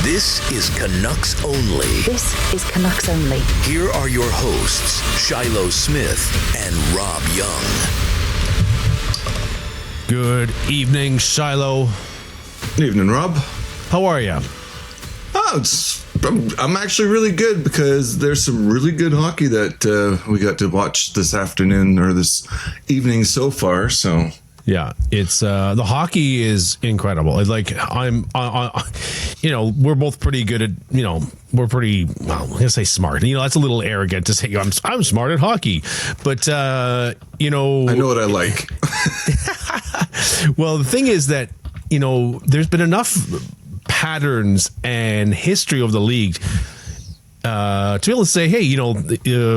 This is Canucks Only. This is Canucks Only. Here are your hosts, Shylo Smith and Rob Young. Good evening, Shylo. Good evening, Rob. How are you? I'm actually really good because there's some really good hockey that we got to watch this afternoon or this evening so far. So yeah, it's the hockey is incredible. It's like we're both pretty good at, we're pretty, well, I'm gonna say smart. That's a little arrogant to say I'm smart at hockey, but I know what I like. Well, the thing is that there's been enough patterns and history of the league to be able to say, hey,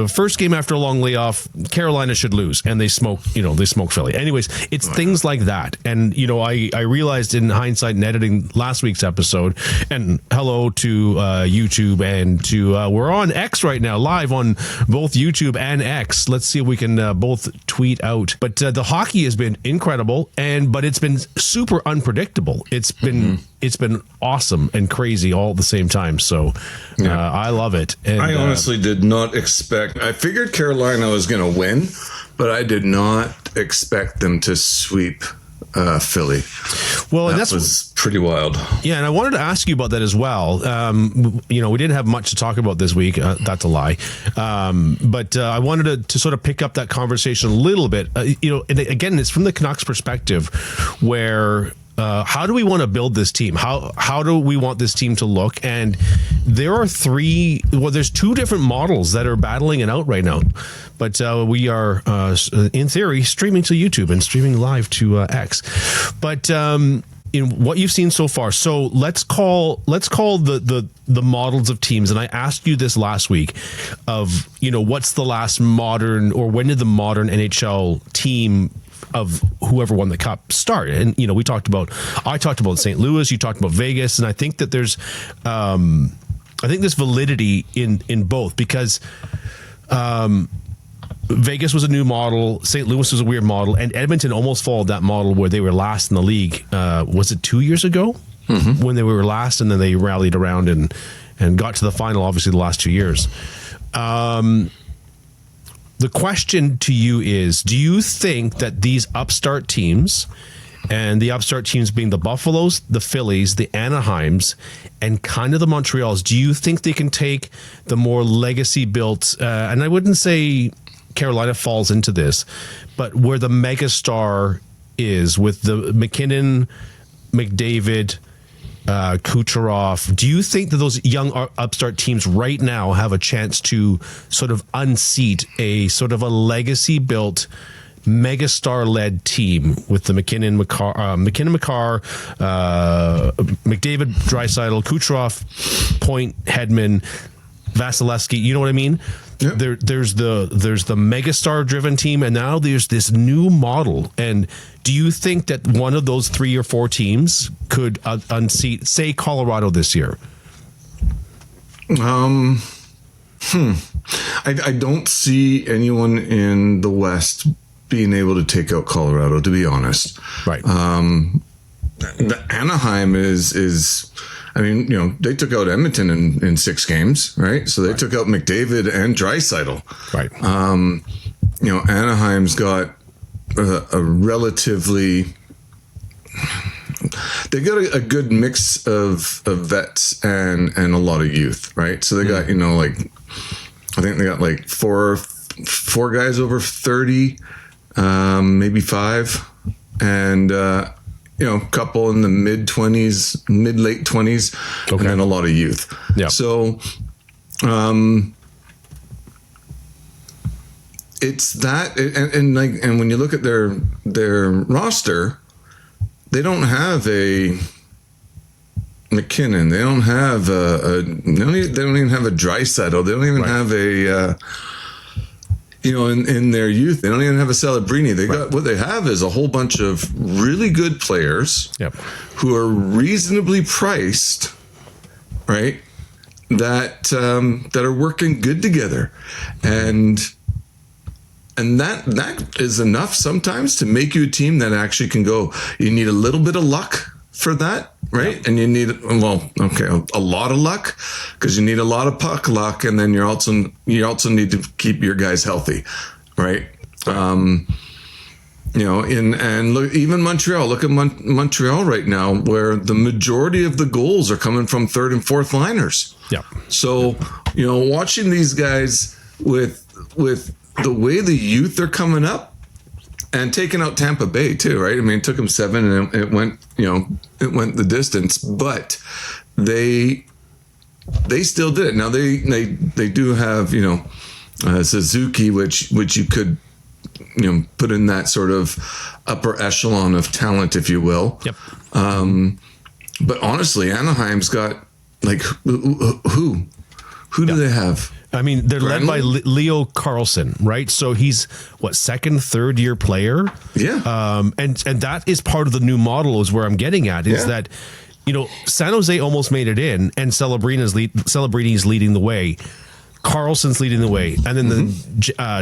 first game after a long layoff, Carolina should lose, and they smoke Philly. Anyways, it's things like that. And I realized in hindsight and editing last week's episode, and hello to YouTube and to we're on X right now, live on both YouTube and X. Let's see if we can both tweet out. But the hockey has been incredible, but it's been super unpredictable. It's been awesome and crazy all at the same time. So I love it. And I honestly did not expect. I figured Carolina was going to win, but I did not expect them to sweep Philly. Well, that was pretty wild. Yeah, and I wanted to ask you about that as well. We didn't have much to talk about this week. That's a lie. But I wanted to sort of pick up that conversation a little bit. And again, it's from the Canucks perspective, where how do we want to build this team? How do we want this team to look? And there's two different models that are battling it out right now. But we are, in theory, streaming to YouTube and streaming live to X. But in what you've seen so far, so let's call the models of teams. And I asked you this last week of what's the last modern, or when did the modern NHL team of whoever won the cup start? And I talked about St. Louis, you talked about Vegas, and I think that there's there's validity in both, because Vegas was a new model, St. Louis was a weird model, and Edmonton almost followed that model where they were last in the league. Was it 2 years ago when they were last, and then they rallied around and got to the final, obviously the last 2 years. The question to you is, do you think that these upstart teams, and the upstart teams being the Buffaloes, the Phillies, the Anaheims, and kind of the Montreals, do you think they can take the more legacy-built, and I wouldn't say Carolina falls into this, but where the megastar is with the MacKinnon, McDavid, Kucherov, do you think that those young upstart teams right now have a chance to sort of unseat a sort of a legacy-built, megastar-led team with the MacKinnon, Makar, McDavid, Draisaitl, Kucherov, Point, Hedman, Vasilevsky? You know what I mean? Yep. There's the megastar-driven team, and now there's this new model. And do you think that one of those 3 or 4 teams could unseat, say, Colorado this year? I don't see anyone in the West being able to take out Colorado, to be honest. Right. The Anaheim is. I mean, they took out Edmonton in 6 games, right? So they took out McDavid and Draisaitl. Right. Anaheim's got a relatively. They got a good mix of vets and a lot of youth, right? So they got I think they got like four guys over 30, maybe 5, and. A couple in the mid-20s, mid-late 20s, and then a lot of youth. Yeah. So, it's that, and when you look at their roster, they don't have a MacKinnon. They don't have they don't even have a Draisaitl. They don't even have a. In their youth, they don't even have a Celebrini. They got what they have is a whole bunch of really good players who are reasonably priced, right? That are working good together, and that is enough sometimes to make you a team that actually can go. You need a little bit of luck for that, right? Yeah. And you need, a lot of luck, because you need a lot of puck luck, and then you also need to keep your guys healthy, right? Look, even Montreal. Look at Montreal right now, where the majority of the goals are coming from third and fourth liners. Yeah. So, watching these guys with the way the youth are coming up, and taking out Tampa Bay too, right? I mean, it took them 7, and it went the distance, but they still did it. Now they do have Suzuki, which you could put in that sort of upper echelon of talent, if you will. Yep. But honestly, Anaheim's got who do they have? I mean, they're led by Leo Carlson, right? So he's second, third year player. Yeah. And that is part of the new model, is where I'm getting at, is that, San Jose almost made it in, and Celebrini's leading the way. Carlson's leading the way. And then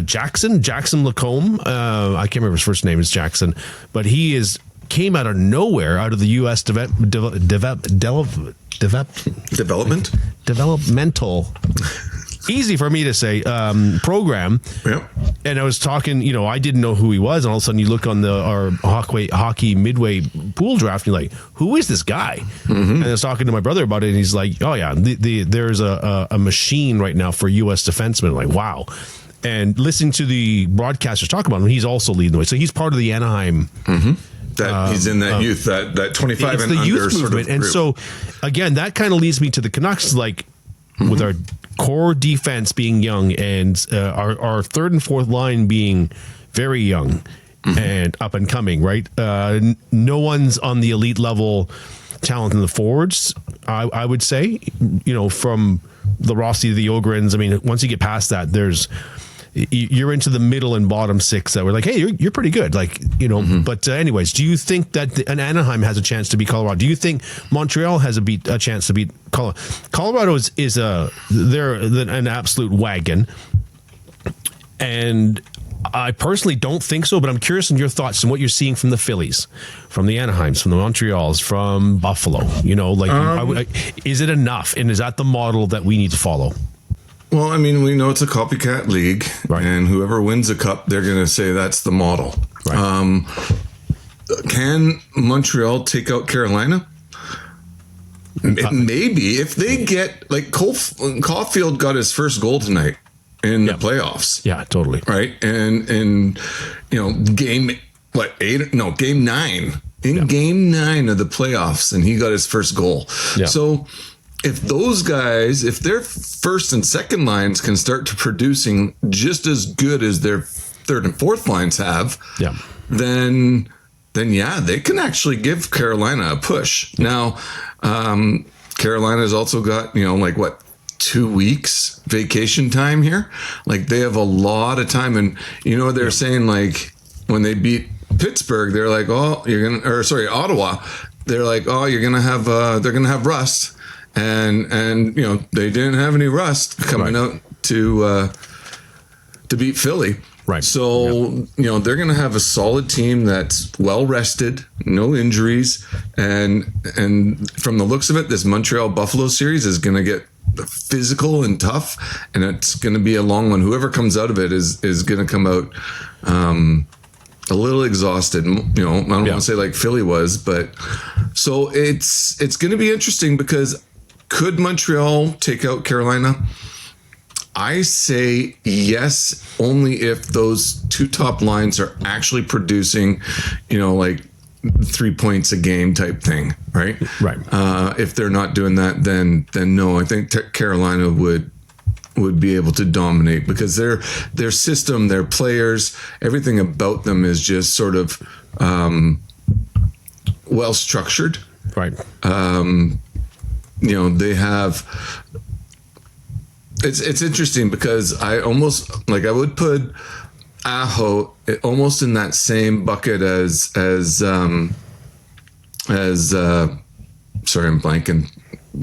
Jackson Lacombe, I can't remember his first name, is Jackson, but he came out of nowhere, out of the U.S. developmental easy for me to say program. Yep. And I was talking, I didn't know who he was, and all of a sudden you look on our hockey midway pool draft, and you're like, who is this guy? Mm-hmm. And I was talking to my brother about it, and he's like, oh yeah, there's a machine right now for U.S. defensemen. I'm like, wow. And listening to the broadcasters talk about him, he's also leading the way. So he's part of the Anaheim. Mm-hmm. He's in that youth, that 25 and under youth sort movement. of group. And so, again, that kind of leads me to the Canucks, with our core defense being young, and our third and fourth line being very young and up and coming, right? No one's on the elite level talent in the forwards, I would say, from the Rossi to the Ogrens. I mean, once you get past that, you're into the middle and bottom six that were like, hey, you're pretty good. But anyways, do you think that Anaheim has a chance to beat Colorado? Do you think Montreal has a chance to beat Colorado? Colorado they're an absolute wagon. And I personally don't think so, but I'm curious in your thoughts and what you're seeing from the Phillies, from the Anaheims, from the Montreals, from Buffalo. Is it enough? And is that the model that we need to follow? Well, I mean, we know it's a copycat league, right, and whoever wins a cup, they're going to say that's the model. Right. Can Montreal take out Carolina? Maybe, if they get, Caulfield got his first goal tonight in the playoffs. Yeah, totally. Right, and game 9 game 9 of the playoffs, and he got his first goal. Yeah. So, if those guys, if their first and second lines can start to producing just as good as their third and fourth lines have, then they can actually give Carolina a push. Now, Carolina's also got 2 weeks vacation time here. They have a lot of time, and they're saying when they beat Pittsburgh, they're like, Ottawa, they're like, oh, they're gonna have rust. And they didn't have any rust coming out to beat Philly. Right. So, they're going to have a solid team that's well rested, no injuries. And from the looks of it, this Montreal Buffalo series is going to get physical and tough, and it's going to be a long one. Whoever comes out of it is going to come out a little exhausted. I don't want to say like Philly was, but so it's going to be interesting, because could Montreal take out Carolina? I say yes, only if those two top lines are actually producing, 3 points a game type thing, right? Right. If they're not doing that, then no. I think Carolina would be able to dominate, because their system, their players, everything about them is just sort of well structured. Right. They have. It's interesting, because I almost I would put Aho almost in that same bucket as sorry, I'm blanking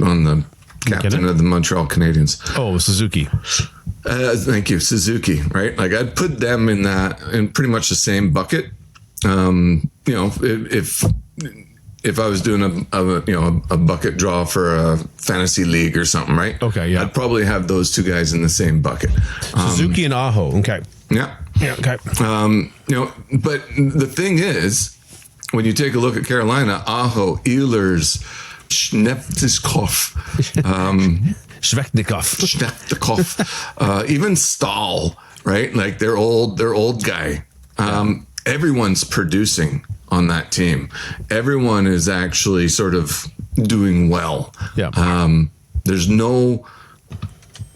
on the captain of the Montreal Canadiens. Oh, Suzuki. Thank you, Suzuki. Right, I'd put them in pretty much the same bucket. If if I was doing a bucket draw for a fantasy league or something, right? Okay, yeah. I'd probably have those two guys in the same bucket. Suzuki and Aho. Okay. Yeah. Yeah. Okay. But the thing is, when you take a look at Carolina, Aho, Ehlers, Svechnikov, even Stahl, right? Like their old guy. Everyone's producing on that team. Everyone is actually sort of doing well. Yeah. There's no,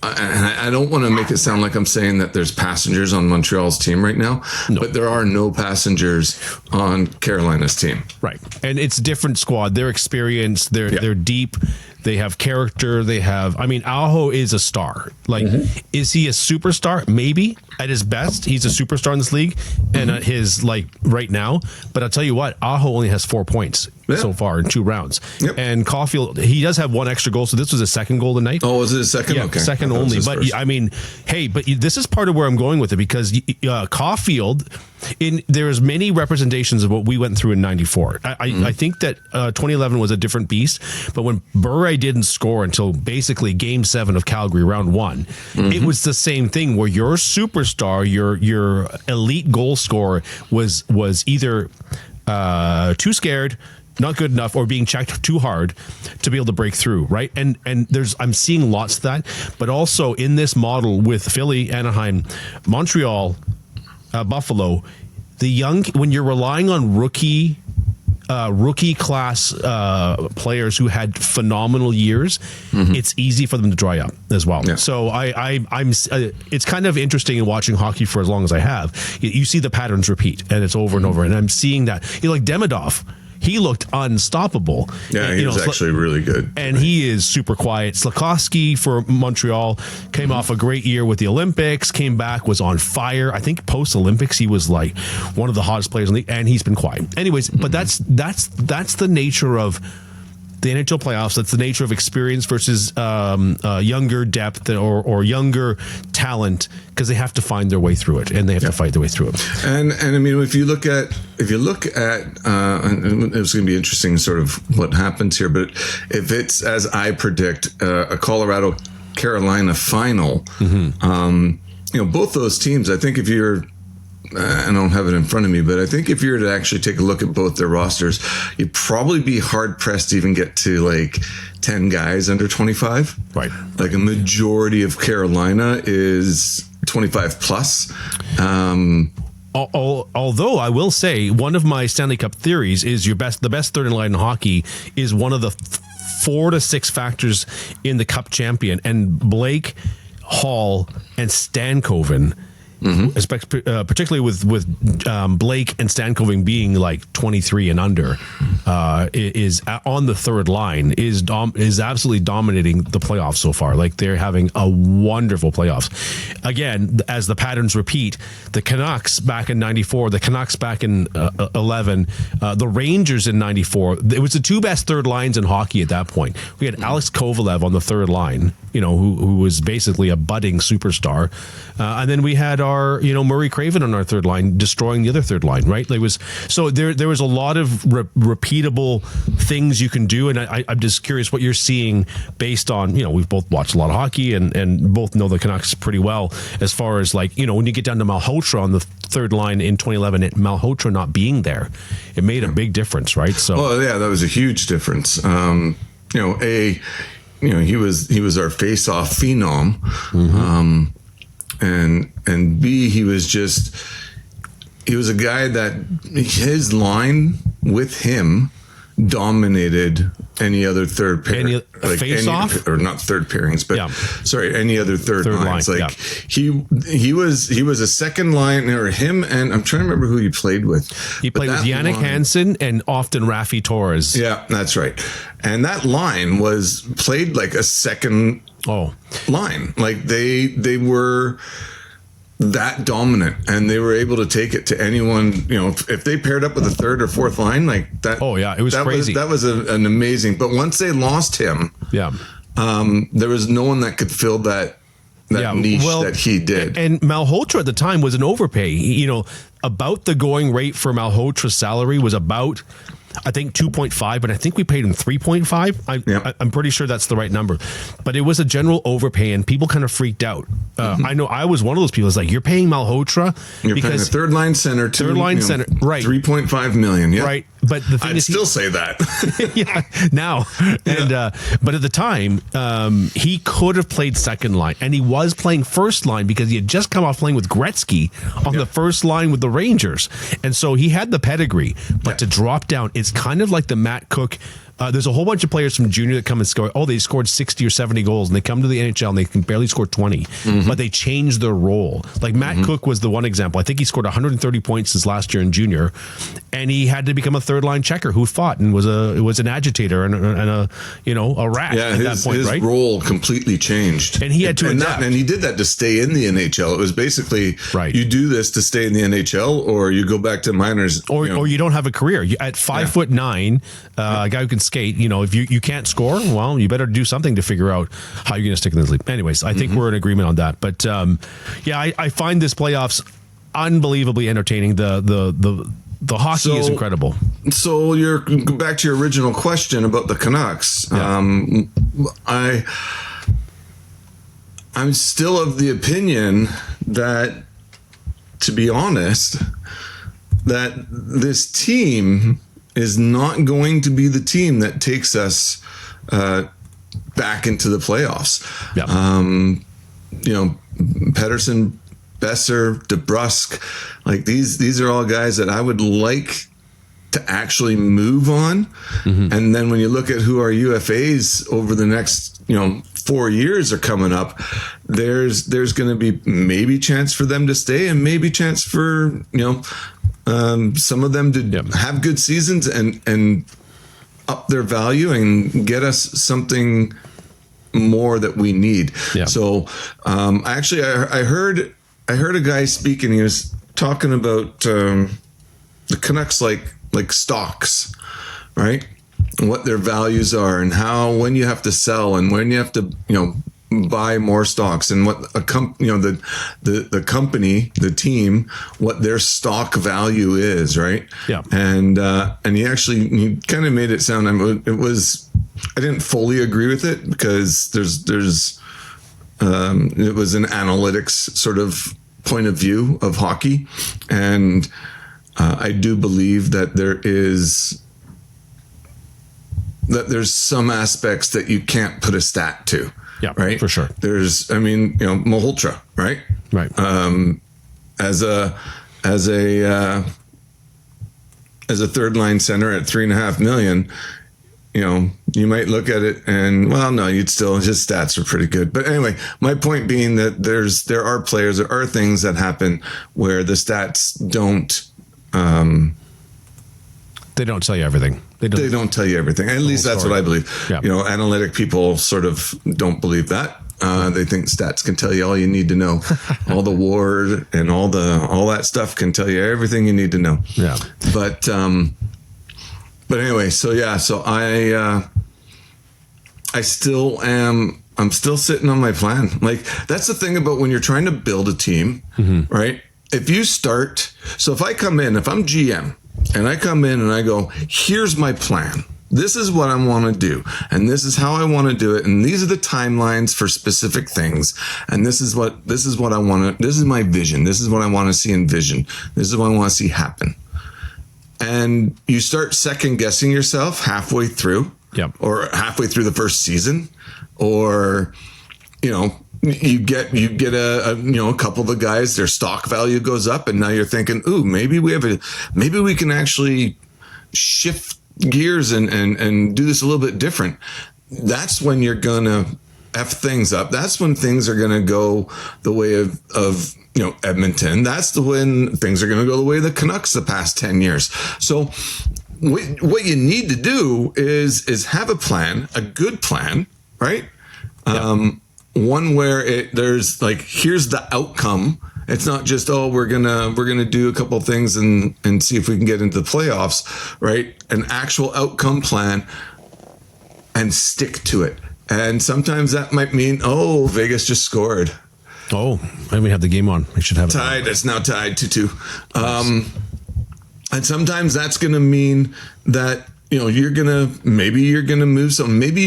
and I don't want to make it sound like I'm saying that there's passengers on Montreal's team right now, but there are no passengers on Carolina's team. Right. And it's a different squad. They're experienced. They're deep. They have character. Aho is a star. Like, is he a superstar? Maybe. At his best, he's a superstar in this league. And at his, right now. But I'll tell you what, Aho only has 4 points so far in 2 rounds. Yep. And Caulfield, he does have one extra goal. So this was his second goal tonight. Oh, was it his second? Yeah, okay. Second only. But, this is part of where I'm going with it, because Caulfield, there's many representations of what we went through in 94. I think that 2011 was a different beast. But when Bure didn't score until basically Game 7 of Calgary, round 1, it was the same thing where your superstar, your elite goal scorer was either too scared, not good enough, or being checked too hard to be able to break through, right? And I'm seeing lots of that, but also in this model with Philly, Anaheim, Montreal, Buffalo, when you're relying on rookie class players who had phenomenal years, it's easy for them to dry up as well. Yeah. So I'm it's kind of interesting in watching hockey for as long as I have. You see the patterns repeat, and it's over and over. And I'm seeing that. Like Demidov, he looked unstoppable. Yeah, he was actually really good. And he is super quiet. Slafkovsky for Montreal came off a great year with the Olympics, came back, was on fire. I think post-Olympics, he was like one of the hottest players in the league, and he's been quiet. Anyways, but that's the nature of the NHL playoffs. That's the nature of experience versus younger depth or younger talent, because they have to find their way through it, and they have to fight their way through it. And I mean, if you look at and it's going to be interesting sort of what happens here, but if it's as I predict, a Colorado Carolina final, both those teams, I think if you're, I don't have it in front of me, but I think if you were to actually take a look at both their rosters, you'd probably be hard pressed to even get to like 10 guys under 25. Right. Like a majority of Carolina is 25 plus. Although I will say, one of my Stanley Cup theories is the best third line in hockey is one of the 4 to 6 factors in the Cup champion, and Blake, Hall, and Stankoven. Particularly with Blake and Stankoven being like 23 and under, is on the third line is absolutely dominating the playoffs so far. Like, they're having a wonderful playoffs. Again, as the patterns repeat, the Canucks back in 94, the Canucks back in 11, the Rangers in 94. It was the 2 best third lines in hockey at that point. We had Alex Kovalev on the third line, who was basically a budding superstar, and then we had our Murray Craven on our third line, destroying the other third line, right? There was a lot of repeatable things you can do, and I'm just curious what you're seeing based on, we've both watched a lot of hockey and both know the Canucks pretty well, as far as when you get down to Malhotra on the third line in 2011, Malhotra not being there, it made a big difference, right? So, well, yeah, that was a huge difference. He was our face-off phenom. And B, he was a guy that his line with him dominated any other third pair, face-off, or not third pairings, but any other third lines. Line, he was a second line, or him, and I'm trying to remember who he played with. He played with Yannick Hansen and often Rafi Torres. Yeah, that's right. And that line was played like a second line. Like they were that dominant, and they were able to take it to anyone. If they paired up with a third or fourth line like that. Oh yeah, it was crazy. That was an amazing. But once they lost him, there was no one that could fill that niche that he did. And Malhotra at the time was an overpay. About the going rate for Malhotra's salary was about I think 2.5, but I think we paid him 3.5. I'm pretty sure that's the right number. But it was a general overpay, and people kind of freaked out. I know I was one of those people. It's like, you're paying Malhotra you're paying a third line center, right? 3.5 million, yeah, right. But the thing I'd is, still say that, yeah, now and but at the time, he could have played second line, and he was playing first line because he had just come off playing with Gretzky on the first line with the Rangers, and so he had the pedigree. But to drop down, it's kind of like the Matt Cook. There's a whole bunch of players from junior that come and score. Oh, they scored 60 or 70 goals, and they come to the NHL and they can barely score 20, but they change their role. Like Matt Cook was the one example. I think he scored 130 points his last year in junior, and he had to become a third line checker who fought and was an agitator and a rat at that point. His right? role completely changed, and he had to adapt. And he did that to stay in the NHL. It was basically you do this to stay in the NHL, or you go back to minors, or you don't have a career. At 5'9", a guy who can skate, if you can't score, well, you better do something to figure out how you're going to stick in this league. Anyways, I think we're in agreement on that. But I find this playoffs unbelievably entertaining. The hockey is incredible. So you're back to your original question about the Canucks. Yeah. I'm still of the opinion that, to be honest, that this team is not going to be the team that takes us back into the playoffs. Yeah. Pettersson, Besser, DeBrusk, like these are all guys that I would like to actually move on. And then when you look at who our UFAs over the next 4 years are coming up, there's going to be maybe chance for them to stay and maybe chance for some of them to have good seasons and up their value and get us something more that we need. Yeah. So actually, I heard a guy speaking. He was talking about the Canucks like stocks, right? And what their values are, and how when you have to sell and when you have to buy more stocks, and what the company, the team, what their stock value is, right? Yeah. And he kind of made it sound, I didn't fully agree with it because there's it was an analytics sort of point of view of hockey, and I do believe that there's some aspects that you can't put a stat to. Yeah, right. For sure. There's, Malhotra, right? Right. As a third line center at $3.5 million, you might look at it and, well, no, his stats are pretty good. But anyway, my point being that there are things that happen where the stats don't. They don't tell you everything. They don't tell you everything. At least that's what I believe. Yeah. Analytic people sort of don't believe that. They think stats can tell you all you need to know. All the WAR and all that stuff can tell you everything you need to know. Yeah. But anyway, so I still am. I'm still sitting on my plan. Like, that's the thing about when you're trying to build a team, right? If I come in, if I'm GM and I come in and I go, here's my plan. This is what I want to do, and this is how I want to do it, and these are the timelines for specific things, and this is what I want to. This is my vision. This is what I want to see in vision. This is what I want to see happen. And you start second guessing yourself halfway through, or halfway through the first season, or you get a couple of the guys, their stock value goes up, and now you're thinking, ooh, maybe we can actually shift gears and do this a little bit different. That's when you're gonna F things up. That's when things are gonna go the way of Edmonton. That's when things are gonna go the way of the Canucks the past 10 years. So what you need to do is have a plan, a good plan, right? One where there's like, here's the outcome. It's not just, we're gonna do a couple of things and see if we can get into the playoffs, right? An actual outcome plan, and stick to it. And sometimes that might mean, Vegas just scored. Oh, and we have the game on. We should have it tied. It's now tied 2-2. And sometimes that's going to mean that, you're going to move some, maybe,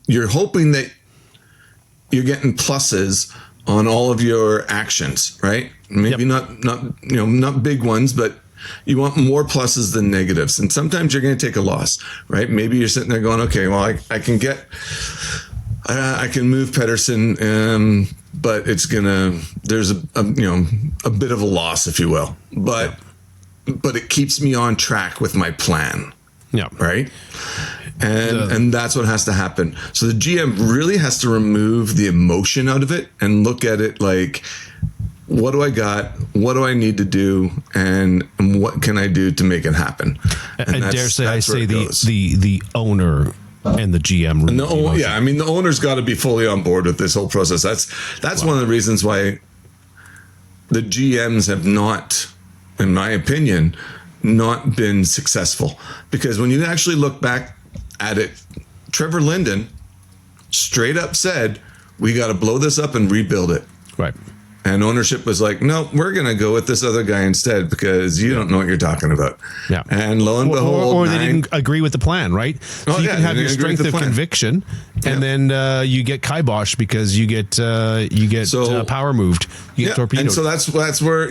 you're hoping that you're getting pluses on all of your actions, right? Maybe not big ones, but you want more pluses than negatives. And sometimes you're going to take a loss, right? Maybe you're sitting there going, okay, well, I can move Pettersson, but there's a bit of a loss, if you will, but it keeps me on track with my plan. Yeah. Right. And that's what has to happen. So the GM really has to remove the emotion out of it and look at it like, what do I got? What do I need to do? And what can I do to make it happen? And I dare say the owner and the GM. The owner's got to be fully on board with this whole process. That's one of the reasons why the GMs have not, in my opinion, not been successful. Because when you actually look back at it, Trevor Linden straight up said, we got to blow this up and rebuild it. Right. And ownership was like, no, we're going to go with this other guy instead because you don't know what you're talking about. Yeah. And lo and behold. Or they didn't agree with the plan, right? So you can have your strength of conviction and then you get kiboshed because you get power moved. You get torpedoed. And so that's where,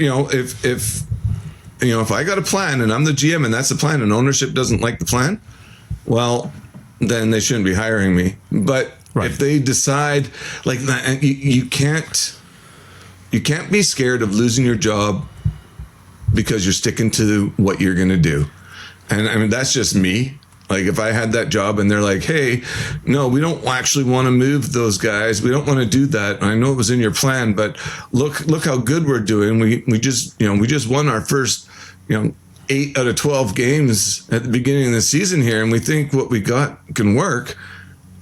if I got a plan and I'm the GM and that's the plan and ownership doesn't like the plan, well, then they shouldn't be hiring me. But if they decide like that, you can't be scared of losing your job because you're sticking to what you're going to do. And I mean, that's just me. Like if I had that job and they're like, hey, no, we don't actually want to move those guys. We don't want to do that. I know it was in your plan, but look how good we're doing. We just won our first, 8 out of 12 games at the beginning of the season here. And we think what we got can work.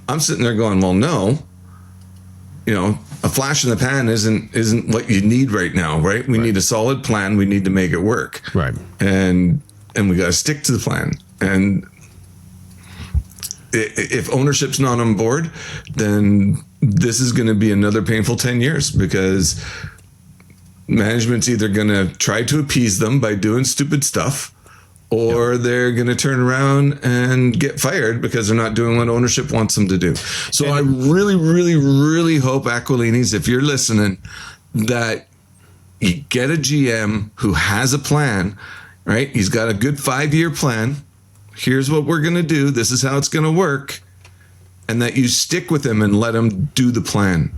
I'm sitting there going, well, no, a flash in the pan isn't what you need right now, right? We need a solid plan. We need to make it work. Right. And we got to stick to the plan. And if ownership's not on board, then this is going to be another painful 10 years because management's either going to try to appease them by doing stupid stuff or they're going to turn around and get fired because they're not doing what ownership wants them to do. So I really, really, really hope, Aquilinis, if you're listening, that you get a GM who has a plan, right? He's got a good 5-year plan. Here's what we're going to do. This is how it's going to work. And that you stick with him and let him do the plan.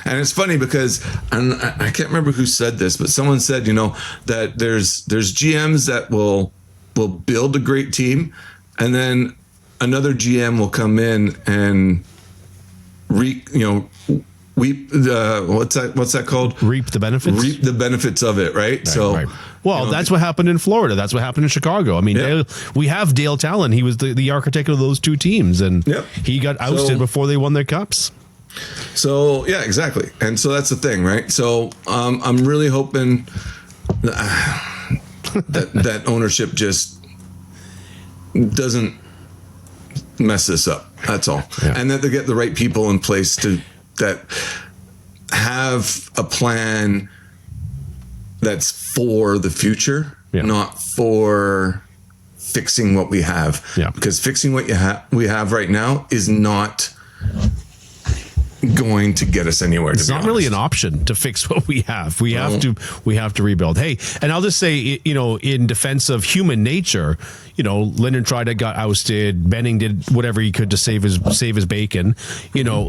And it's funny because, and I can't remember who said this, but someone said, that there's GMs that will build a great team, and then another GM will come in and reap what's that called? Reap the benefits. Reap the benefits of it, right? Right. Well, that's what happened in Florida. That's what happened in Chicago. I mean, we have Dale Talon. He was the architect of those two teams, and he got ousted before they won their cups. So yeah, exactly. And so that's the thing, right? So I'm really hoping that ownership just doesn't mess this up. That's all. Yeah. And that they get the right people in place that have a plan that's for the future, not for fixing what we have. Yeah. Because fixing what we have right now is not going to get us anywhere. It's not really an option to fix what we have. We have to rebuild. Hey, and I'll just say, in defense of human nature, Linden got ousted. Benning did whatever he could to save his bacon.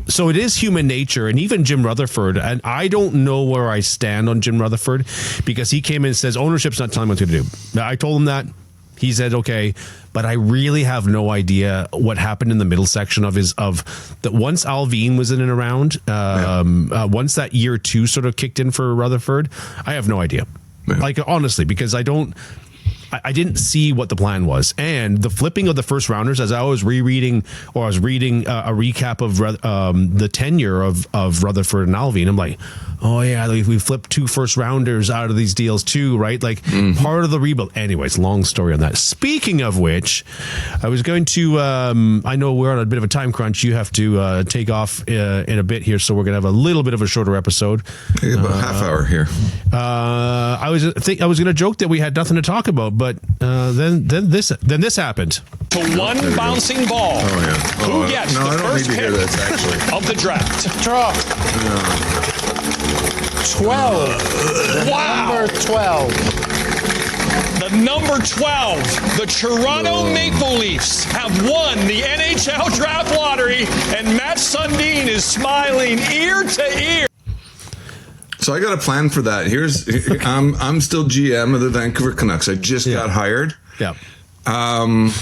So it is human nature. And even Jim Rutherford, and I don't know where I stand on Jim Rutherford because he came in and says ownership's not telling him what to do. I told him that. He said, okay, but I really have no idea what happened in the middle section of that. Once Alvin was in and around, once that year 2 sort of kicked in for Rutherford, I have no idea. Yeah. Like, honestly, because I didn't see what the plan was. And the flipping of the first rounders, as I was reading a recap of the tenure of Rutherford and Alvin, I'm like, oh yeah, we flipped 2 first rounders out of these deals too, right? Like part of the rebuild. Anyways, long story on that. Speaking of which, I was going to, I know we're on a bit of a time crunch. You have to take off in a bit here, so we're going to have a little bit of a shorter episode. About a half hour here. I was going to joke that we had nothing to talk about, but then this happened. To one bouncing ball. Oh, yeah. Who gets no, the I don't first need to hear pick this, actually. of the draft? Draw. 12. Wow. Number 12. The number 12, the Toronto Maple Leafs have won the NHL Draft Lottery, and Matt Sundin is smiling ear to ear. So I got a plan for that. I'm still GM of the Vancouver Canucks. I just got hired. Yeah. And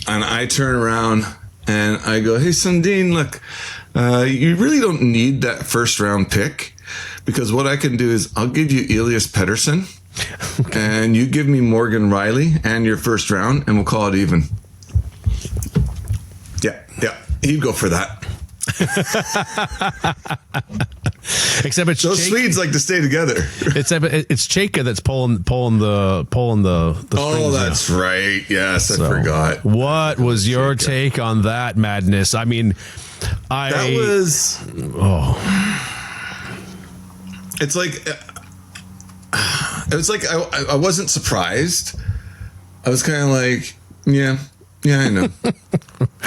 I turn around and I go, hey, Sundin, look, you really don't need that first round pick, because what I can do is I'll give you Elias Pettersson. Okay. And you give me Morgan Riley and your first round, and we'll call it even. Yeah, he'd go for that. Except it's those Swedes like to stay together. It's Chayka that's pulling the Oh, that's right. Yes, I forgot. What was your take on that madness? I mean, It's like. It was like I wasn't surprised. I was kind of like, yeah, I know.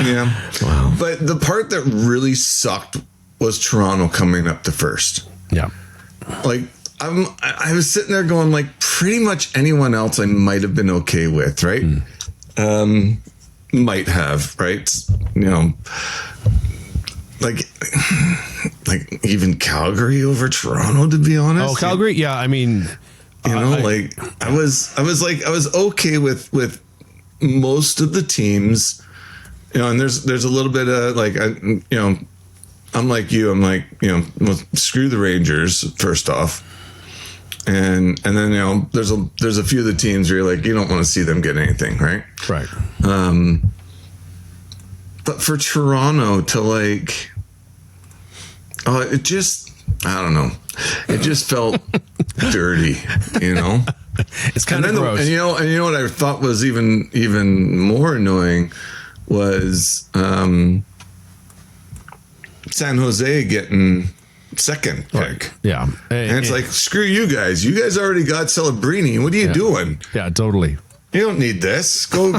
Yeah. Wow. But the part that really sucked was Toronto coming up to first. Yeah. Like I was sitting there going, like, pretty much anyone else I might have been okay with, right? Might have, right? You know, like even Calgary over Toronto, to be honest. Oh, Calgary? Yeah, I mean, you know, I was okay with most of the teams, you know, and there's a little bit of like, you know, I'm like you, you know, well, screw the Rangers first off. And then, you know, there's a few of the teams where you're like, you don't want to see them get anything, right? Right. But for Toronto to like, it just, I don't know. It just felt dirty, you know? It's kind of gross. And you know what I thought was even more annoying was San Jose getting second pick. Right. Yeah. And it's like, screw you guys. You guys already got Celebrini. What are you doing? Yeah, totally. You don't need this. Go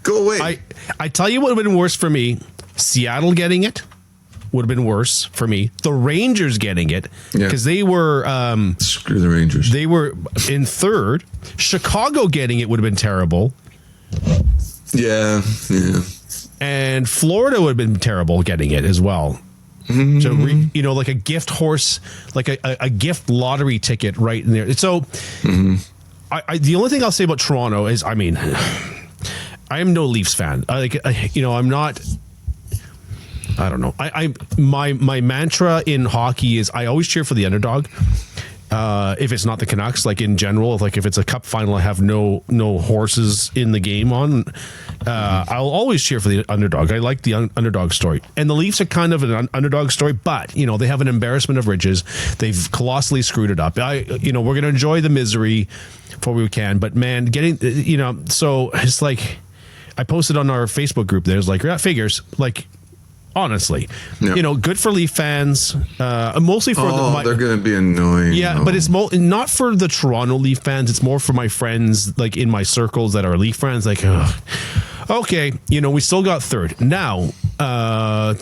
away. I tell you what would have been worse for me. Seattle getting it would have been worse for me. The Rangers getting it, because they were screw the Rangers. They were in third. Chicago getting it would have been terrible. Yeah. And Florida would have been terrible getting it as well. Mm-hmm. So you know, like a gift horse, like a gift lottery ticket right in there. So the only thing I'll say about Toronto is, I mean, I am no Leafs fan. I'm not. I don't know. My mantra in hockey is I always cheer for the underdog. If it's not the Canucks, like in general, if it's a cup final, I have no horses in the game on. I'll always cheer for the underdog. I like the underdog story, and the Leafs are kind of an underdog story, but you know they have an embarrassment of riches. They've colossally screwed it up. We're going to enjoy the misery before we can, but man, so it's like I posted on our Facebook group. There's like that figures like. Honestly, good for Leaf fans. Mostly for they're going to be annoying. Yeah, but it's not for the Toronto Leaf fans. It's more for my friends, like in my circles that are Leaf fans. Like, okay, we still got third now.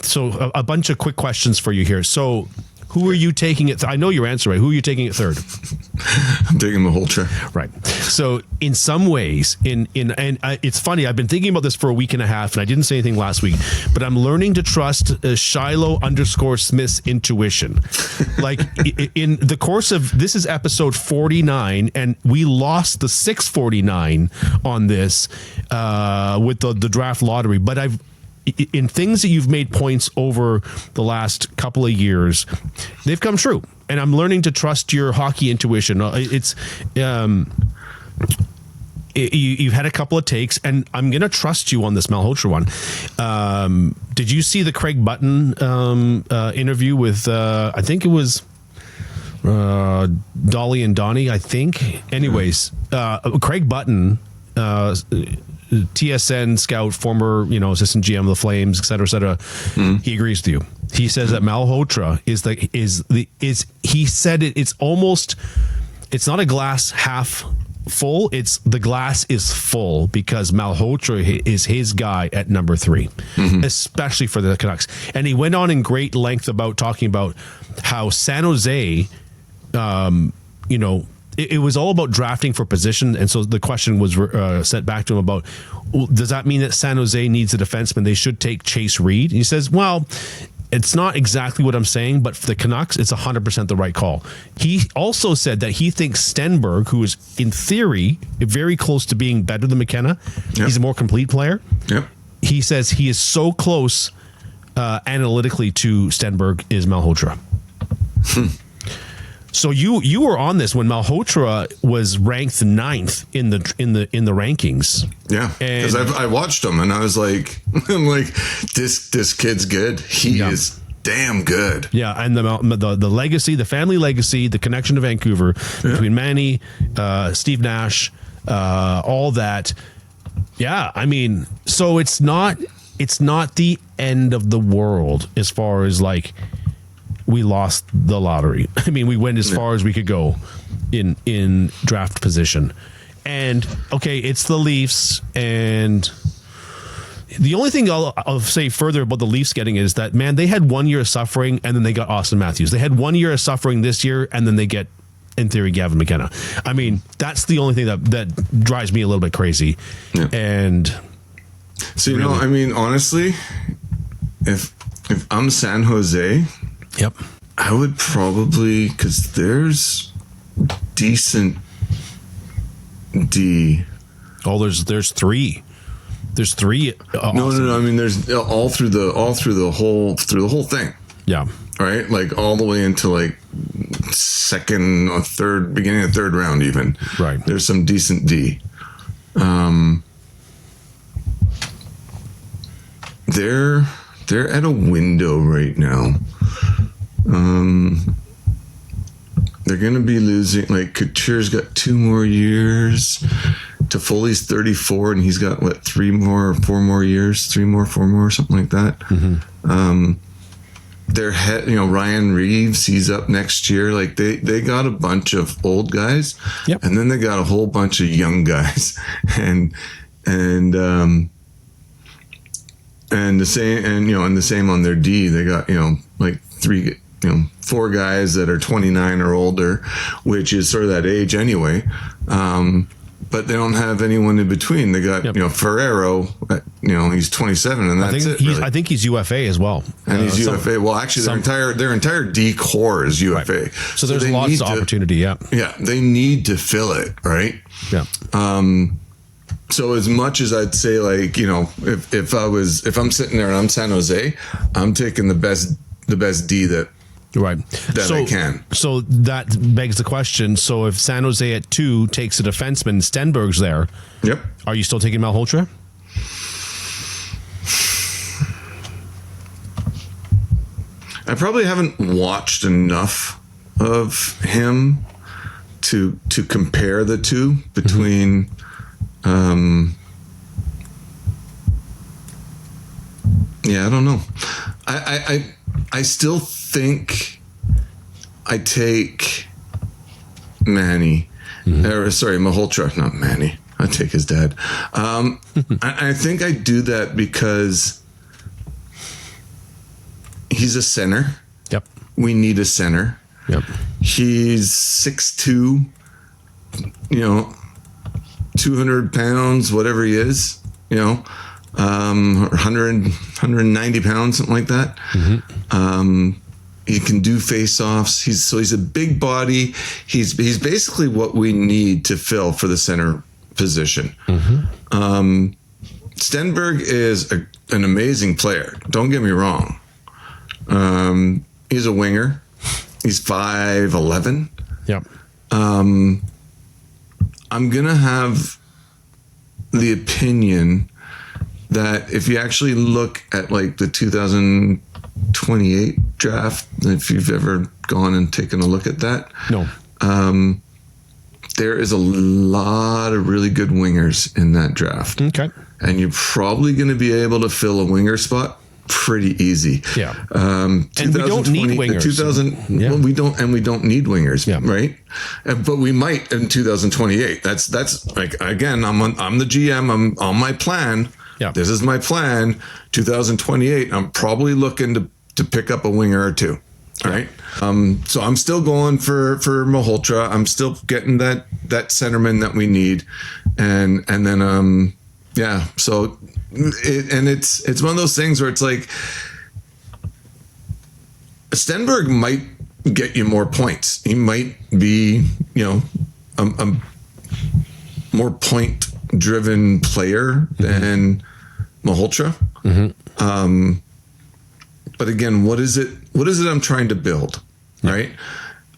So a bunch of quick questions for you here. So, who are you taking it? I know your answer, right? Who are you taking it third? I'm taking Malhotra. Right. So in some ways, it's funny. I've been thinking about this for a week and a half, and I didn't say anything last week. But I'm learning to trust Shylo_Smith's intuition. Like in the course of this is episode 49, and we lost the 649 on this with the draft lottery. But in things that you've made points over the last couple of years, they've come true. And I'm learning to trust your hockey intuition. You've had a couple of takes, and I'm going to trust you on this Malhotra one. Did you see the Craig Button interview with, I think it was Dolly and Donnie, I think. Anyways, Craig Button, TSN scout, former, assistant GM of the Flames, et cetera, he agrees with you. He says that Malhotra he said it's not a glass half full, it's the glass is full because Malhotra is his guy at number 3, especially for the Canucks. And he went on in great length about talking about how San Jose, it was all about drafting for position. And so the question was set back to him about, well, does that mean that San Jose needs a defenseman? They should take Chase Reed. And he says, well, it's not exactly what I'm saying, but for the Canucks, it's 100% the right call. He also said that he thinks Stenberg, who is in theory very close to being better than McKenna, he's a more complete player. Yep. He says he is so close analytically to Stenberg is Malhotra. So you were on this when Malhotra was ranked 9th in the rankings. Yeah, because I watched him and I was like, this kid's good. He is damn good. Yeah, and the legacy, the family legacy, the connection to Vancouver between Manny, Steve Nash, all that. Yeah, I mean, so it's not the end of the world as far as like we lost the lottery. I mean, we went as far as we could go in draft position. And okay, it's the Leafs, and the only thing I'll say further about the Leafs getting is that, man, they had 1 year of suffering and then they got Austin Matthews. They had 1 year of suffering this year and then they get, in theory, Gavin McKenna. I mean, that's the only thing that drives me a little bit crazy. Yeah. And so, you know, I mean, honestly, if I'm San Jose, I would probably, because there's decent D. Oh, there's 3. There's 3. No. I mean, there's all through the whole thing. Yeah. Right. Like all the way into like second or third, beginning of third round, even. Right. There's some decent D. They're at a window right now. They're going to be losing, like, Couture's got 2 more years. Toffoli's 34, and he's got, 4 more years? 4 more, something like that. Ryan Reeves, he's up next year. Like, they got a bunch of old guys, and then they got a whole bunch of young guys. and the same on their D. They got, 4 guys that are 29 or older, which is sort of that age anyway. But they don't have anyone in between. They got, Ferrero, he's 27, and that's it. Really. I think he's UFA as well. And he's UFA. Well, actually, their entire D core is UFA. Right. So there's lots of opportunity. Yeah. Yeah, they need to fill it, right? Yeah. So as much as I'd say, like, if I'm sitting there and I'm San Jose, I'm taking the best D that I can. So that begs the question. So if San Jose at 2 takes a defenseman, Stenberg's there. Yep. Are you still taking Malhotra? I probably haven't watched enough of him to compare the two between. I don't know. I still think I take Manny. Malhotra, not Manny. I take his dad. I think I do that because he's a center. Yep. We need a center. Yep. He's 6'2", 200 pounds, whatever he is, 190 pounds, something like that. He can do face-offs. He's a big body. He's basically what we need to fill for the center position. Stenberg is an amazing player. Don't get me wrong. He's a winger. He's 5'11". Yep. I'm going to have the opinion that if you actually look at like the 2028 draft, if you've ever gone and taken a look at that, no, there is a lot of really good wingers in that draft. Okay. And you're probably going to be able to fill a winger spot pretty easy. Yeah. And we don't need wingers. Well, we don't need wingers, Yeah. right? But we might in 2028. That's like, again, I'm the GM. I'm on my plan. Yeah. This is my plan. 2028. I'm probably looking to pick up a winger or two. All right. So I'm still going for Malhotra. I'm still getting that centerman that we need, and then yeah. So it's one of those things where it's like Stenberg might get you more points. He might be, a more point driven player than Malhotra. Mm-hmm. But again, what is it I'm trying to build, right?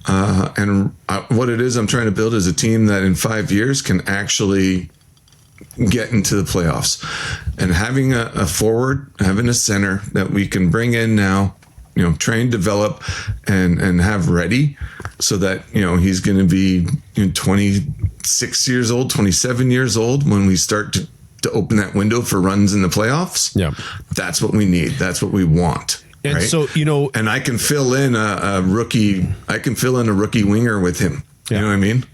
And what it is I'm trying to build is a team that in 5 years can actually get into the playoffs. And having a forward, having a center that we can bring in now, train, develop, and have ready, so that he's going to be 26 years old, 27 years old when we start to open that window for runs in the playoffs. Yeah, that's what we need. That's what we want. And right? so, and I can fill in a rookie. I can fill in a rookie winger with him. Yeah. You know what I mean?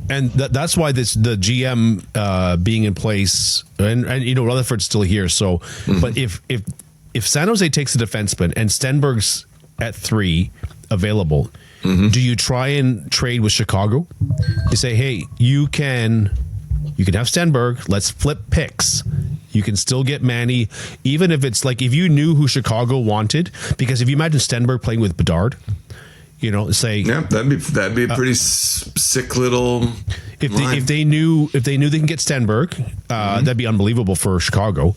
And that's why the GM being in place, and Rutherford's still here. So, but if San Jose takes a defenseman and Stenberg's at 3 available, do you try and trade with Chicago? You say, hey, you can have Stenberg. Let's flip picks. You can still get Manny, even if it's like, if you knew who Chicago wanted, because if you imagine Stenberg playing with Bedard, say, yeah, that'd be a pretty sick little. If they knew they can get Stenberg, that'd be unbelievable for Chicago.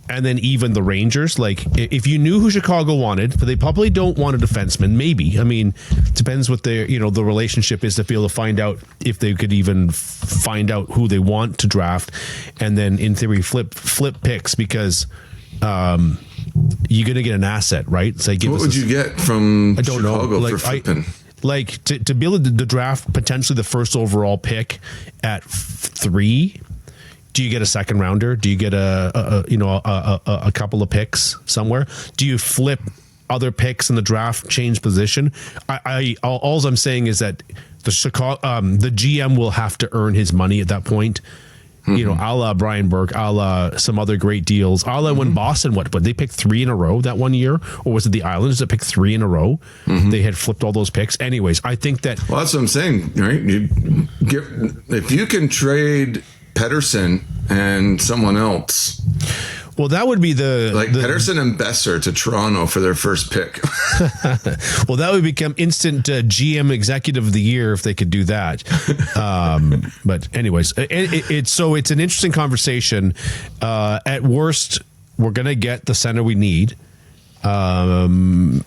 And then even the Rangers, like, if you knew who Chicago wanted, but they probably don't want a defenseman, maybe. I mean, depends what their, the relationship is to be able to find out if they could even find out who they want to draft, and then in theory flip picks, because you're going to get an asset, right? So what would you get from Chicago for flipping? To be able to draft potentially the first overall pick at 3. Do you get a second rounder? Do you get a couple of picks somewhere? Do you flip other picks in the draft, change position? All I'm saying is that the GM will have to earn his money at that point. A la Brian Burke, a la some other great deals, a la when Boston, but they picked 3 in a row that one year, or was it the Islanders that picked 3 in a row? They had flipped all those picks. Anyways, I think that. Well, that's what I'm saying, right? If you can trade Pettersson and someone else. Well, that would be Pettersson and Besser to Toronto for their first pick. Well, that would become instant GM Executive of the Year if they could do that. But anyways, it's an interesting conversation. At worst, we're going to get the center we need. And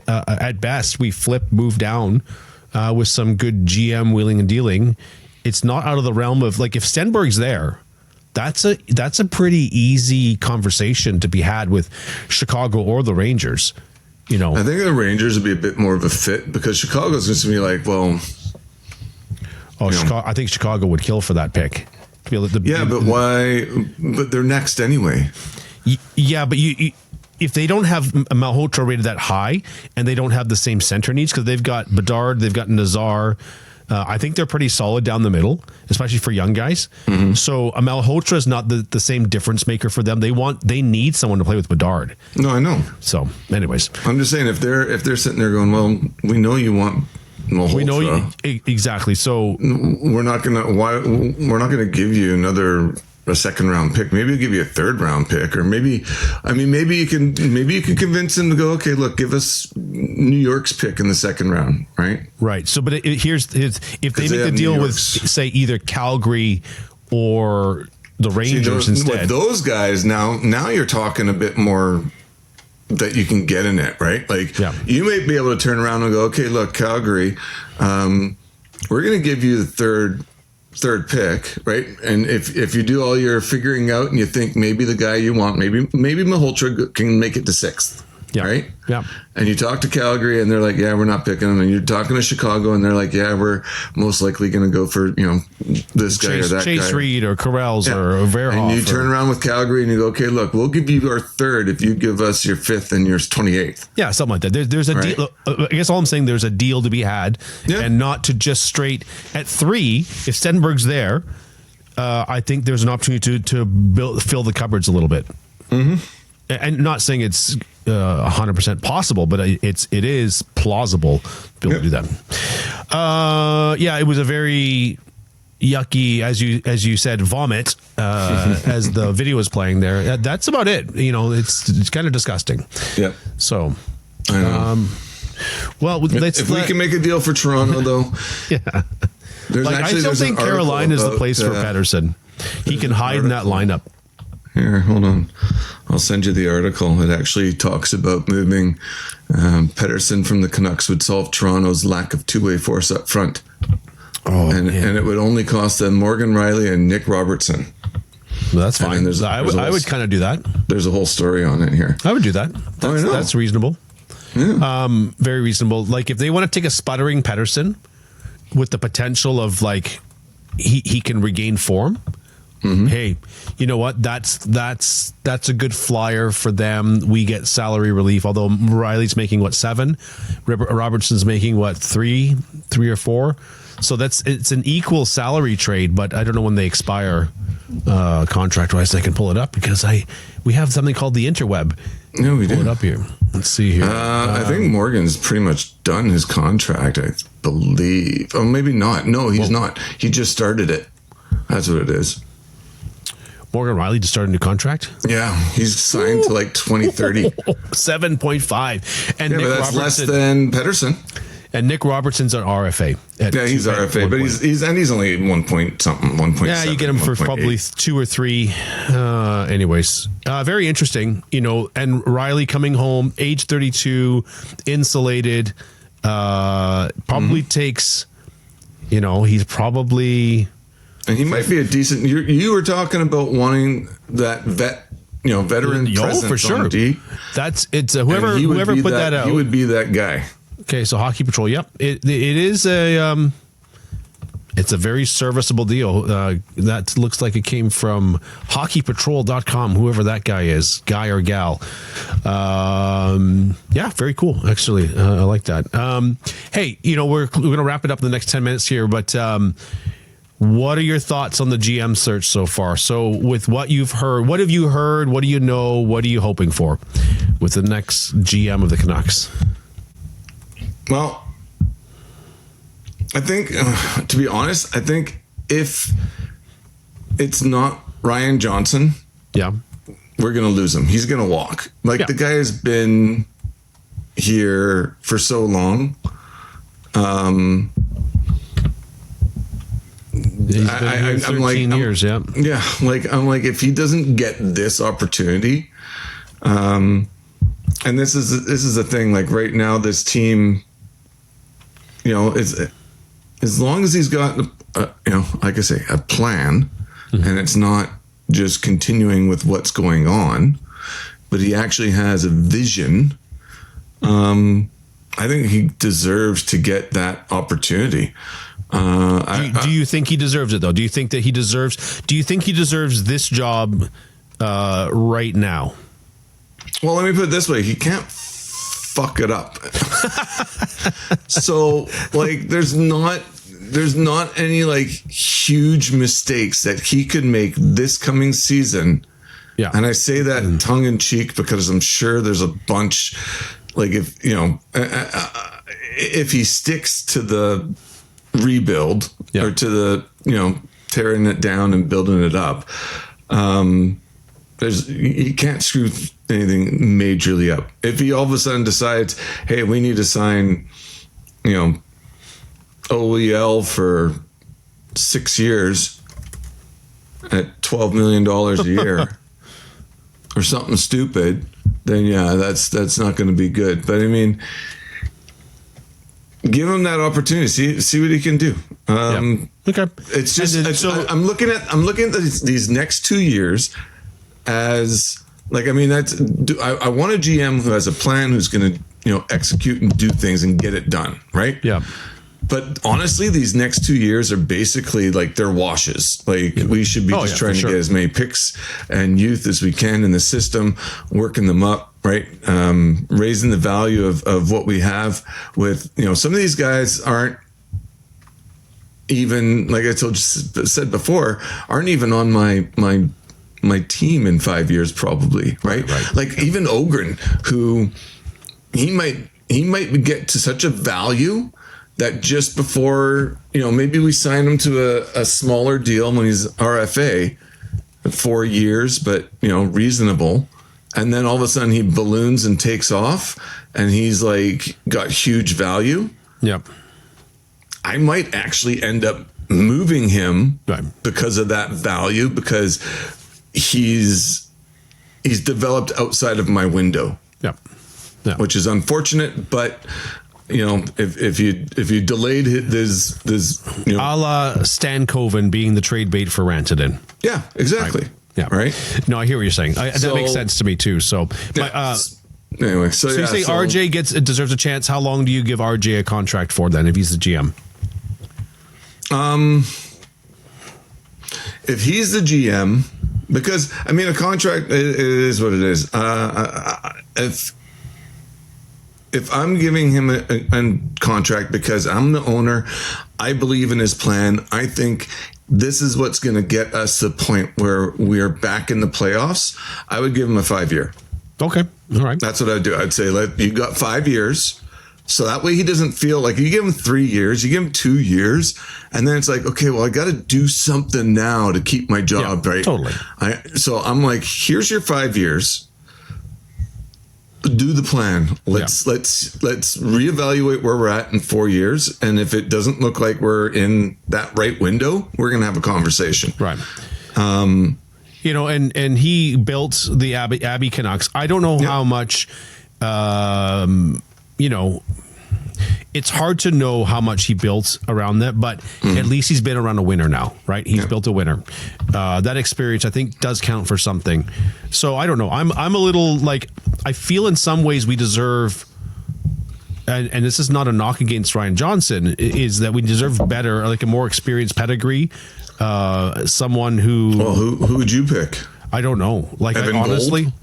at best, we move down with some good GM wheeling and dealing. It's not out of the realm of, like, if Stenberg's there, that's a pretty easy conversation to be had with Chicago or the Rangers. I think the Rangers would be a bit more of a fit, because Chicago's going to be like, well, Chicago, I think Chicago would kill for that pick. But why? But they're next anyway. Yeah, but if they don't have Malhotra rated that high, and they don't have the same center needs, because they've got Bedard, they've got Nazar. I think they're pretty solid down the middle, especially for young guys. So Malhotra is not the same difference maker for them. They need someone to play with Bedard. No, I know. So, anyways, I'm just saying, if they're sitting there going, well, we know you want Malhotra. We know exactly. So we're not gonna give you a second round pick. Maybe we'll give you a third round pick, or maybe you can convince him to go, okay, look, give us New York's pick in the second round, right? Right. So, but here's if they make the deal with, say, either Calgary or the Rangers instead. With those guys, now you're talking a bit more that you can get in it, right? Like, you may be able to turn around and go, okay, look, Calgary, we're going to give you the third pick, right? And if you do all your figuring out and you think maybe the guy you want, maybe Malhotra can make it to 6th, Yeah. Right? Yeah. And you talk to Calgary and they're like, yeah, we're not picking him. And you're talking to Chicago and they're like, yeah, we're most likely going to go for, this guy or that guy. Chase Reed or Corrals or Verhoff. And you turn around with Calgary and you go, okay, look, we'll give you our third if you give us your fifth and your 28th. Yeah, something like that. There's a deal. I guess all I'm saying, there's a deal to be had, and not to just straight at 3. If Stenberg's there, I think there's an opportunity to fill the cupboards a little bit. Mm-hmm. And not saying it's 100% possible, but it is plausible to be able to do that. It was a very yucky, as you said, vomit as the video was playing there. That's about it. It's kind of disgusting. Yeah. So, I know. Well, if we can make a deal for Toronto, though, yeah. I still think Carolina is the place for Pettersson. He can hide in that lineup. Here, hold on. I'll send you the article. It actually talks about moving Pettersson from the Canucks would solve Toronto's lack of two-way force up front. And it would only cost them Morgan Riley and Nick Robertson. Well, that's fine. I would kind of do that. There's a whole story on it here. I would do that. That's reasonable. Yeah. Very reasonable. Like if they want to take a sputtering Pettersson with the potential of like he can regain form. Mm-hmm. Hey, you know what? That's a good flyer for them. We get salary relief. Although Riley's making 7, Robertson's making 3 or 4. So it's an equal salary trade. But I don't know when they expire contract wise. I can pull it up because we have something called the interweb. No, we do. Pull it up here. Let's see here. I think Morgan's pretty much done his contract. I believe. Oh, maybe not. No, he's not. He just started it. That's what it is. Morgan Riley just started a new contract? Yeah, he's signed to 2030. 7.5. And Nick but that's Robertson, less than Pettersson. And Nick Robertson's an RFA. Yeah, he's RFA, but he's only 1 point something, 1.7. Yeah, you get him for probably 2 or 3. Anyways, very interesting, and Riley coming home, age 32, insulated, probably takes, he's probably... And he might be a decent. You were talking about wanting that veteran presence for sure. on D. It's whoever put that out. He would be that guy. Okay, so Hockey Patrol. Yep, it is a it's a very serviceable deal. That looks like it came from hockeypatrol.com. Whoever that guy is, guy or gal. Yeah, very cool. Actually, I like that. Hey, we're going to wrap it up in the next 10 minutes here, but. What are your thoughts on the GM search so far? So with what you've heard, what have you heard? What do you know? What are you hoping for with the next GM of the Canucks? Well, I think, to be honest, I think if it's not Ryan Johnson, we're going to lose him. He's going to walk. The guy has been here for so long. I'm 13 years, yeah. Yeah, I'm like, if he doesn't get this opportunity, and this is the thing, right now, this team, is as long as he's got, like I say, a plan, and it's not just continuing with what's going on, but he actually has a vision. I think he deserves to get that opportunity. Do you think he deserves it though? Do you think he deserves this job right now? Well, let me put it this way. He can't fuck it up. So there's not any huge mistakes that he could make this coming season. Yeah. And I say that tongue in cheek because I'm sure there's a bunch if he sticks to the rebuild or to the tearing it down and building it up, you can't screw anything majorly up. If he all of a sudden decides, hey, we need to sign OEL for 6 years at $12 million a year or something stupid, then that's not going to be good. But I mean, give him that opportunity. See what he can do. Okay. It's just I'm looking at these next 2 years as Like, I mean, I want a GM who has a plan, who's going to, execute and do things and get it done, right? Yeah. But honestly, these next 2 years are basically like they're washes. Like, we should be trying to get as many picks and youth as we can in the system, working them up, right? Raising the value of what we have with, some of these guys aren't even, like I said before, aren't even on my team in 5 years, probably, right? Like even Ogren, who he might get to such a value that just before, maybe we sign him to a smaller deal when he's RFA, 4 years, but reasonable, and then all of a sudden he balloons and takes off, and he's like got huge value. Yep. I might actually end up moving him because of that value, because he's developed outside of my window. Yep. Which is unfortunate, but if you delayed this a la Stan Coven being the trade bait for Rantanen. Yeah, exactly. Right. Yeah. Right. No, I hear what you're saying. That makes sense to me too. So, anyway, so you say RJ deserves a chance. How long do you give RJ a contract for then, if he's the GM? If he's the GM, because I mean, a contract is what it is. If I'm giving him a contract because I'm the owner, I believe in his plan. I think this is what's going to get us to the point where we are back in the playoffs. I would give him a 5-year. Okay. All right. That's what I'd do. I'd say, you got 5 years. So that way he doesn't feel like you give him 3 years, you give him 2 years, and then it's like, okay, well, I got to do something now to keep my job, right? Totally. So I'm like, here's your 5 years. Do the plan. Let's reevaluate where we're at in 4 years, and if it doesn't look like we're in that right window, we're going to have a conversation. Right. And he built the Abbey Canucks. I don't know how much. It's hard to know how much he built around that, but at least he's been around a winner now, right? He's built a winner. That experience, I think, does count for something. So I don't know. I'm a little like, I feel in some ways we deserve, and this is not a knock against Ryan Johnson, is that we deserve better, like a more experienced pedigree, someone who. Well, who would you pick? I don't know. Like, Evan honestly. Gold?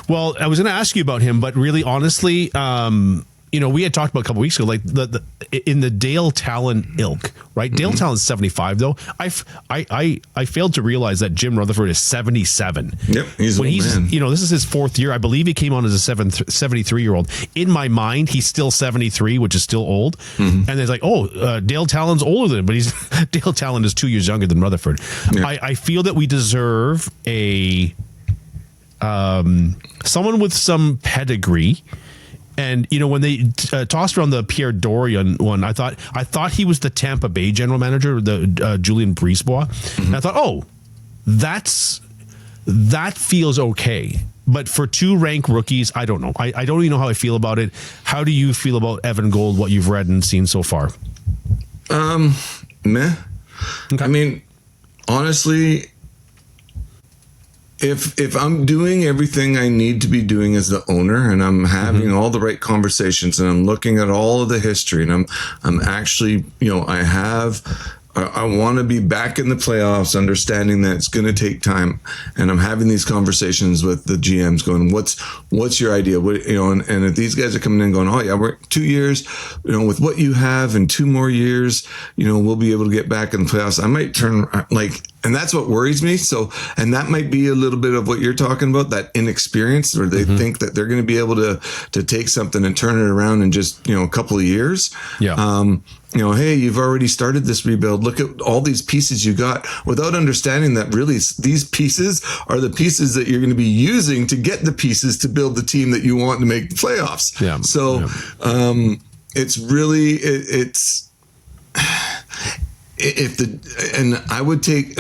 Well, I was going to ask you about him, but really, honestly, we had talked about a couple weeks ago, like in the Dale Talon ilk, right? Dale Talon's 75, though. I failed to realize that Jim Rutherford is 77. Yep, he's an old man. This is his 4th year. I believe he came on as a 73-year-old. In my mind, he's still 73, which is still old. And it's like, Dale Talon's older than him, but Dale Talon is 2 years younger than Rutherford. Yeah. I feel that we deserve someone with some pedigree. And when they tossed around the Pierre Dorion one, I thought he was the Tampa Bay general manager, the Julien Brisebois. And I thought, that feels okay. But for 2 ranked rookies, I don't know. I don't even know how I feel about it. How do you feel about Evan Gold? What you've read and seen so far? Meh. Okay. I mean, honestly, if I'm doing everything I need to be doing as the owner, and I'm having all the right conversations, and I'm looking at all of the history, and I'm actually, I want to be back in the playoffs, understanding that it's going to take time, and I'm having these conversations with the GMs, going, "What's your idea?" And if these guys are coming in, going, "Oh yeah, we're 2 years, with what you have, in 2 more years, we'll be able to get back in the playoffs." I might turn and that's what worries me. So, and that might be a little bit of what you're talking about, that inexperience, where they think that they're going to be able to take something and turn it around in just a couple of years. Yeah. Hey, you've already started this rebuild. Look at all these pieces you got, without understanding that really these pieces are the pieces that you're going to be using to get the pieces to build the team that you want to make the playoffs. Yeah. So, it's really, and I would take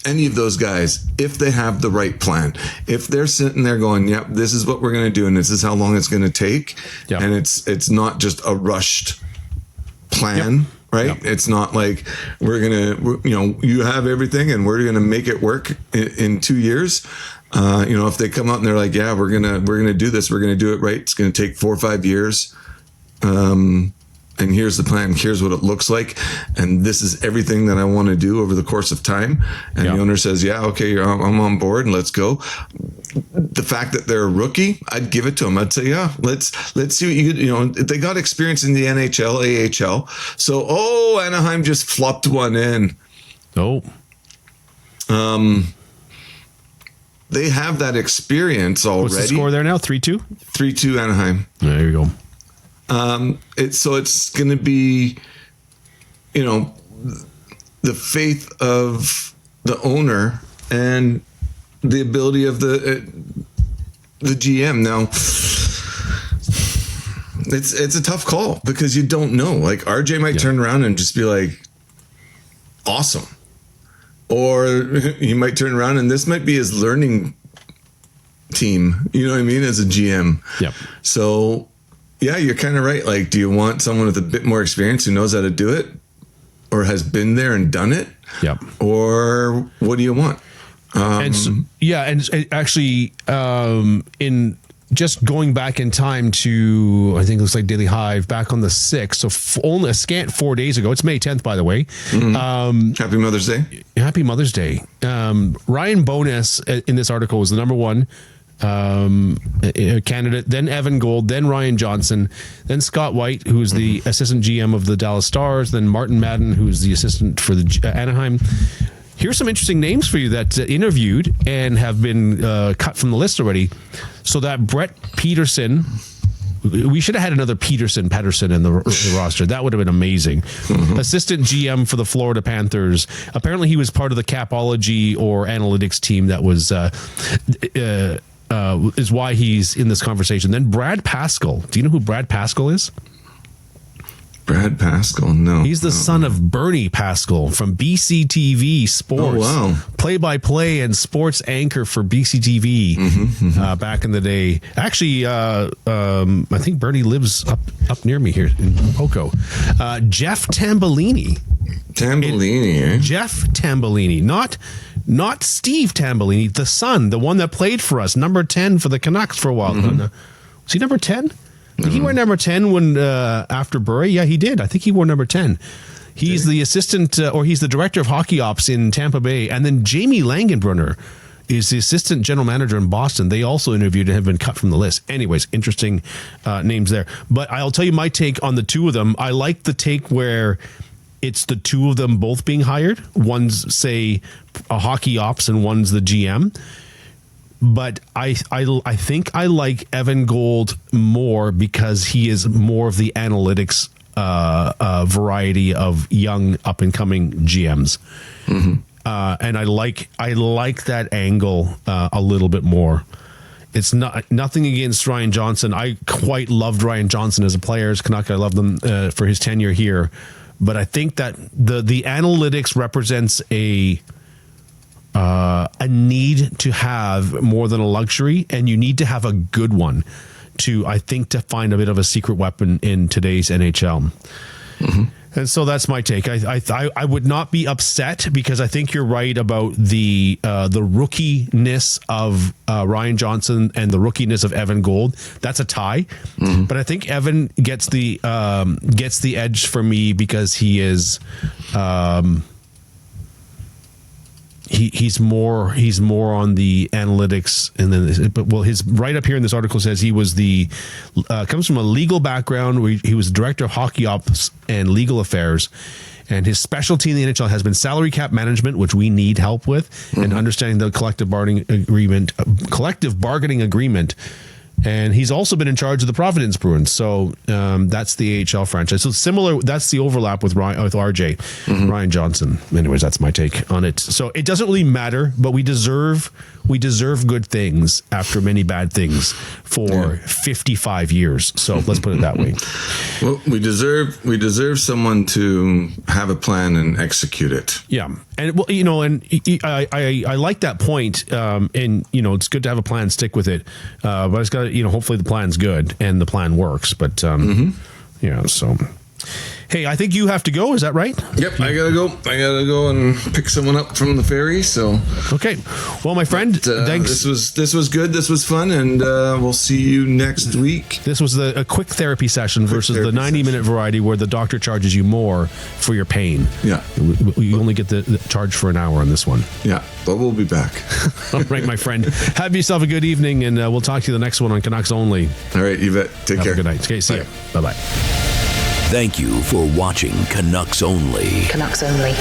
any of those guys if they have the right plan. If they're sitting there going, "Yep, this is what we're going to do, and this is how long it's going to take," and it's not just a rushed plan, right? Yep. It's not like we're gonna, you have everything and we're gonna make it work in 2 years. If they come out and they're like, yeah, we're gonna do this, we're gonna do it right. It's gonna take 4 or 5 years. And here's the plan. Here's what it looks like. And this is everything that I want to do over the course of time. And the owner says, yeah, okay, I'm on board and let's go. The fact that they're a rookie, I'd give it to them. I'd say, yeah, let's see what they got experience in the NHL, AHL. So, Anaheim just flopped one in. Oh. They have that experience already. What's the score there now? 3-2? 3-2 Anaheim. There you go. It's going to be, the faith of the owner and the ability of the GM. Now, it's a tough call because you don't know. Like RJ might turn around and just be like, awesome. Or he might turn around and this might be his learning team, you know what I mean, as a GM. Yep. So, yeah, you're kind of right. Like, do you want someone with a bit more experience who knows how to do it or has been there and done it? Yep. Or what do you want? And actually, in just going back in time to, I think it looks like Daily Hive, back on the 6th, so only a scant 4 days ago. It's May 10th, by the way. Happy Mother's Day. Happy Mother's Day. Ryan Bowness in this article was the number one candidate, then Evan Gold, then Ryan Johnson, then Scott White, who's the assistant GM of the Dallas Stars, then Martin Madden, who's the assistant for the Anaheim. Here's some interesting names for you that interviewed and have been cut from the list already. So that Brett Peterson, we should have had another Patterson in the roster. That would have been amazing. Assistant GM for the Florida Panthers. Apparently he was part of the Capology or analytics team that was is why he's in this conversation. Then Brad Pascal. Do you know who Brad Pascal is? Brad Pascal, no. He's the son of Bernie Pascal from BCTV Sports. Oh, wow. Play-by-play and sports anchor for BCTV back in the day. Actually, I think Bernie lives up near me here in Poco. Jeff Tambellini. Jeff Tambellini. Not Steve Tambellini, the son, the one that played for us, number 10 for the Canucks for a while. Was he number 10? Did he wear number 10 when after Bury? Yeah, he did. I think he wore number 10. He's the assistant, or he's the director of hockey ops in Tampa Bay. And then Jamie Langenbrunner is the assistant general manager in Boston. They also interviewed and have been cut from the list. Anyways, interesting names there. But I'll tell you my take on the two of them. I like the take where it's the two of them both being hired. One's, say, a hockey ops and one's the GM. But I think I like Evan Gold more because he is more of the analytics variety of young up and coming GMs, and I like that angle a little bit more. It's nothing against Ryan Johnson. I quite loved Ryan Johnson as a player, as Canuck. I loved him for his tenure here, but I think that the analytics represents a need to have more than a luxury, and you need to have a good one to find a bit of a secret weapon in today's NHL. And so that's my take. I would not be upset because I think you're right about the rookiness of Ryan Johnson and the rookiness of Evan Gold. That's a tie, but I think Evan gets the edge for me because he is. He's more on the analytics, and then his right up here in this article says he was comes from a legal background where he was director of hockey ops and legal affairs, and his specialty in the NHL has been salary cap management, which we need help with, and understanding the collective bargaining agreement. And he's also been in charge of the Providence Bruins. So that's the AHL franchise. So similar, that's the overlap with RJ, Ryan Johnson. Anyways, that's my take on it. So it doesn't really matter, but we deserve good things after many bad things for 55 years. So let's put it that way. Well, we deserve someone to have a plan and execute it. Yeah. And I like that point. And it's good to have a plan, stick with it. But it's got hopefully the plan's good and the plan works. But so Hey, I think you have to go. Is that right? Yep, I gotta go and pick someone up from the ferry. So okay. Well, my friend, thanks. This was good. This was fun, and we'll see you next week. This was a quick therapy session versus the 90-minute variety where the doctor charges you more for your pain. Yeah, you only get the charge for an hour on this one. Yeah, but we'll be back. All right, my friend. Have yourself a good evening, and we'll talk to you the next one on Canucks Only. All right, Yvette. Take care. Have a good night. Okay, see you. Bye-bye. Thank you for watching Canucks Only. Canucks Only.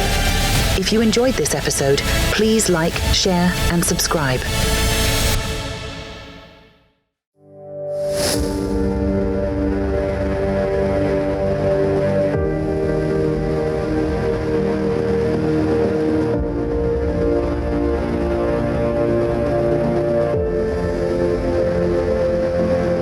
If you enjoyed this episode, please like, share, and subscribe.